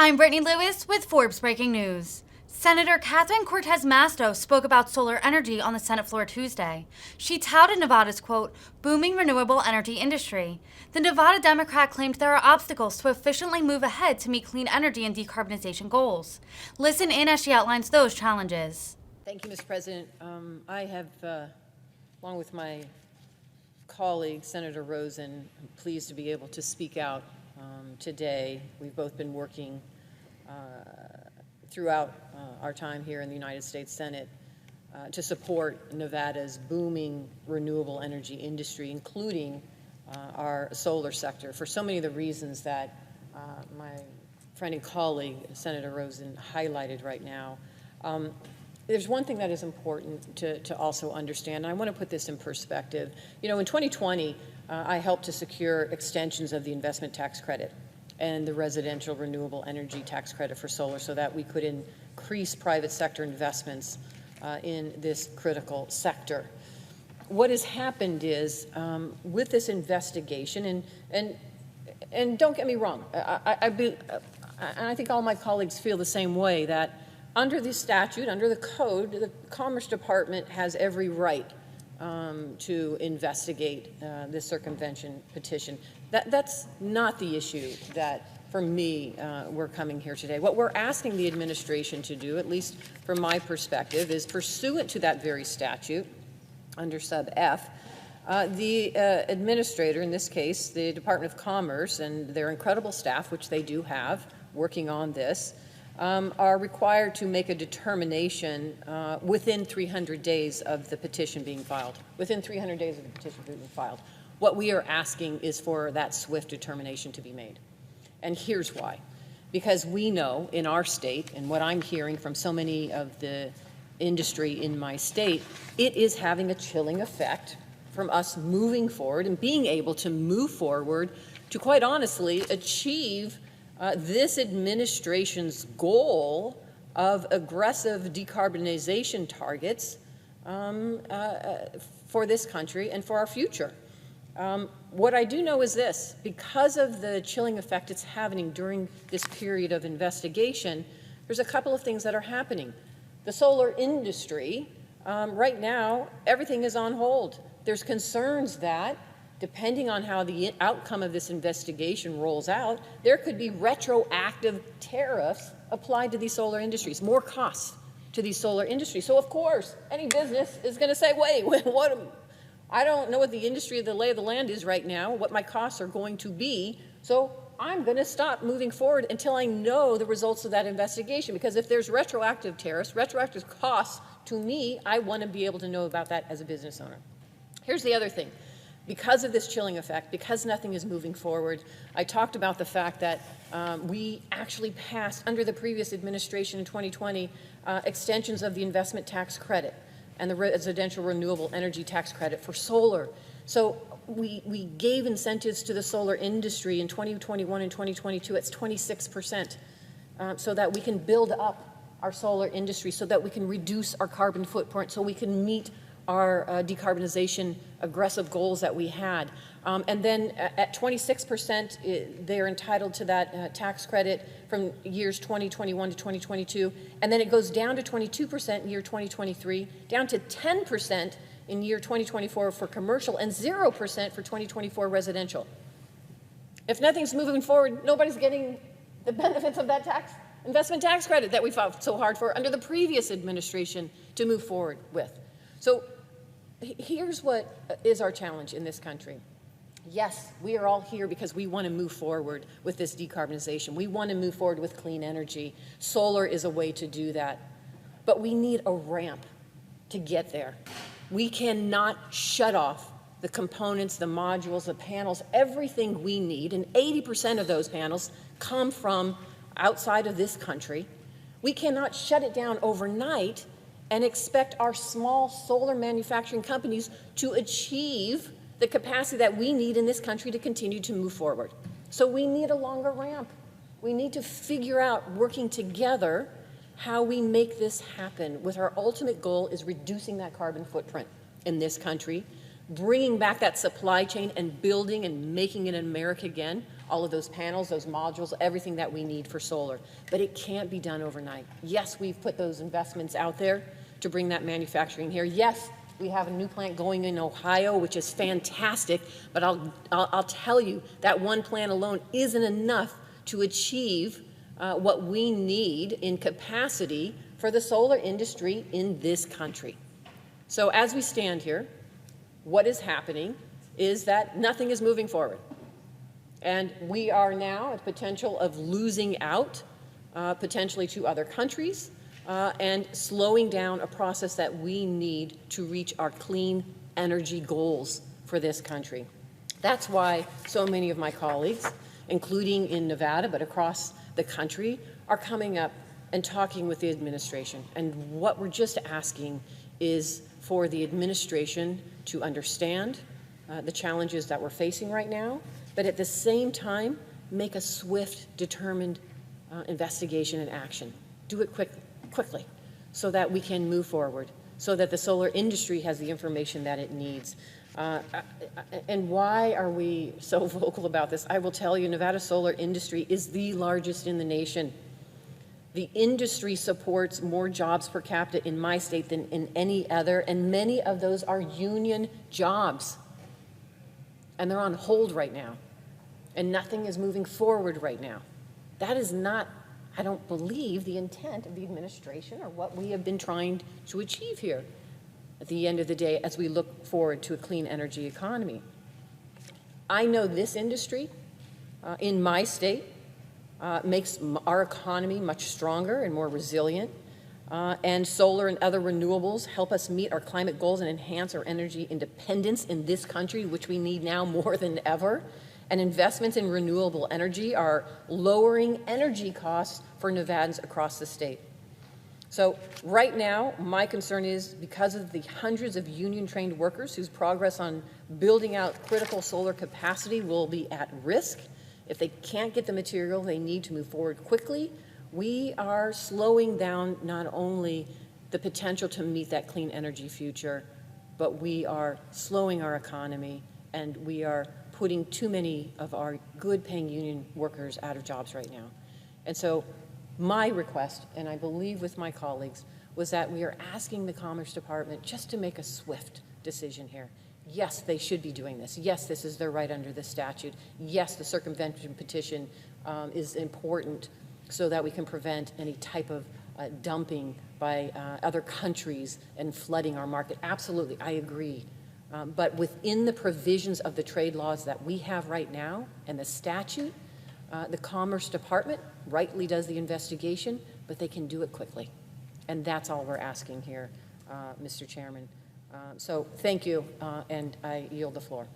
I'm Brittany Lewis with Forbes Breaking News. Senator Catherine Cortez Masto spoke about solar energy on the Senate floor Tuesday. She touted Nevada's, quote, booming renewable energy industry. The Nevada Democrat claimed there are obstacles to efficiently move ahead to meet clean energy and decarbonization goals. Listen in as she outlines those challenges. Thank you, Mr. President. I have, along with my colleague, Senator Rosen, I'm pleased to be able to speak out today. We've both been working throughout our time here in the United States Senate to support Nevada's booming renewable energy industry, including our solar sector, for so many of the reasons that my friend and colleague, Senator Rosen, highlighted right now. There's one thing that is important to also understand, and I want to put this in perspective. You know, in 2020, I helped to secure extensions of the investment tax credit and the residential renewable energy tax credit for solar so that we could increase private sector investments in this critical sector. What has happened is, with this investigation, and don't get me wrong, and I think all my colleagues feel the same way, that under the statute, under the code, the Commerce Department has every right to investigate this circumvention petition. That's not the issue that, for me, we're coming here today. What we're asking the administration to do, at least from my perspective, is pursuant to that very statute, under sub F, the administrator, in this case, the Department of Commerce and their incredible staff, which they do have, working on this, are required to make a determination within 300 days of the petition being filed. Within 300 days of the petition being filed. What we are asking is for that swift determination to be made. And here's why. Because we know in our state, and what I'm hearing from so many of the industry in my state, it is having a chilling effect from us moving forward and being able to move forward to, quite honestly, achieve this administration's goal of aggressive decarbonization targets for this country and for our future. What I do know is this: because of the chilling effect it's having during this period of investigation, there's a couple of things that are happening. The solar industry, right now, everything is on hold. There's concerns that, depending on how the outcome of this investigation rolls out, there could be retroactive tariffs applied to these solar industries, more costs to these solar industries. So, of course, any business is going to say, wait, what? I don't know what the industry of the lay of the land is right now, what my costs are going to be, so I'm going to stop moving forward until I know the results of that investigation. Because if there's retroactive tariffs, retroactive costs to me, I want to be able to know about that as a business owner. Here's the other thing. Because of this chilling effect, because nothing is moving forward, I talked about the fact that we actually passed, under the previous administration in 2020, extensions of the investment tax credit and the residential renewable energy tax credit for solar. So we gave incentives to the solar industry in 2021 and 2022. It's 26%, so that we can build up our solar industry, so that we can reduce our carbon footprint, so we can meet our decarbonization aggressive goals that we had. And then at 26%, they're entitled to that tax credit from years 2021 to 2022. And then it goes down to 22% in year 2023, down to 10% in year 2024 for commercial, and 0% for 2024 residential. If nothing's moving forward, nobody's getting the benefits of that investment tax credit that we fought so hard for under the previous administration to move forward with. So here's what is our challenge in this country. Yes, we are all here because we want to move forward with this decarbonization. We want to move forward with clean energy. Solar is a way to do that. But we need a ramp to get there. We cannot shut off the components, the modules, the panels, everything we need, and 80% of those panels come from outside of this country. We cannot shut it down overnight and expect our small solar manufacturing companies to achieve the capacity that we need in this country to continue to move forward. So we need a longer ramp. We need to figure out, working together, how we make this happen, with our ultimate goal is reducing that carbon footprint in this country, bringing back that supply chain and building and making it in America again, all of those panels, those modules, everything that we need for solar. But it can't be done overnight. Yes, we've put those investments out there to bring that manufacturing here. Yes, we have a new plant going in Ohio, which is fantastic, but I'll tell you that one plant alone isn't enough to achieve what we need in capacity for the solar industry in this country. So as we stand here, what is happening is that nothing is moving forward. And we are now at potential of losing out potentially to other countries, and slowing down a process that we need to reach our clean energy goals for this country. That's why so many of my colleagues, including in Nevada, but across the country, are coming up and talking with the administration. And what we're just asking is for the administration to understand the challenges that we're facing right now, but at the same time, make a swift, determined investigation and action. Do it quickly, so that we can move forward, so that the solar industry has the information that it needs. And why are we so vocal about this? I will tell you, Nevada's solar industry is the largest in the nation. The industry supports more jobs per capita in my state than in any other, and many of those are union jobs. And they're on hold right now, and nothing is moving forward right now. That is not, I don't believe, the intent of the administration or what we have been trying to achieve here at the end of the day as we look forward to a clean energy economy. I know this industry in my state makes our economy much stronger and more resilient, and solar and other renewables help us meet our climate goals and enhance our energy independence in this country, which we need now more than ever. And investments in renewable energy are lowering energy costs for Nevadans across the state. So right now, my concern is because of the hundreds of union-trained workers whose progress on building out critical solar capacity will be at risk. If they can't get the material they need to move forward quickly, we are slowing down not only the potential to meet that clean energy future, but we are slowing our economy, and we are putting too many of our good-paying union workers out of jobs right now. And so my request, and I believe with my colleagues, was that we are asking the Commerce Department just to make a swift decision here. Yes, they should be doing this. Yes, this is their right under the statute. Yes, the circumvention petition is important so that we can prevent any type of dumping by other countries and flooding our market. Absolutely, I agree. But within the provisions of the trade laws that we have right now and the statute, the Commerce Department rightly does the investigation, but they can do it quickly. And that's all we're asking here, Mr. Chairman. So thank you, and I yield the floor.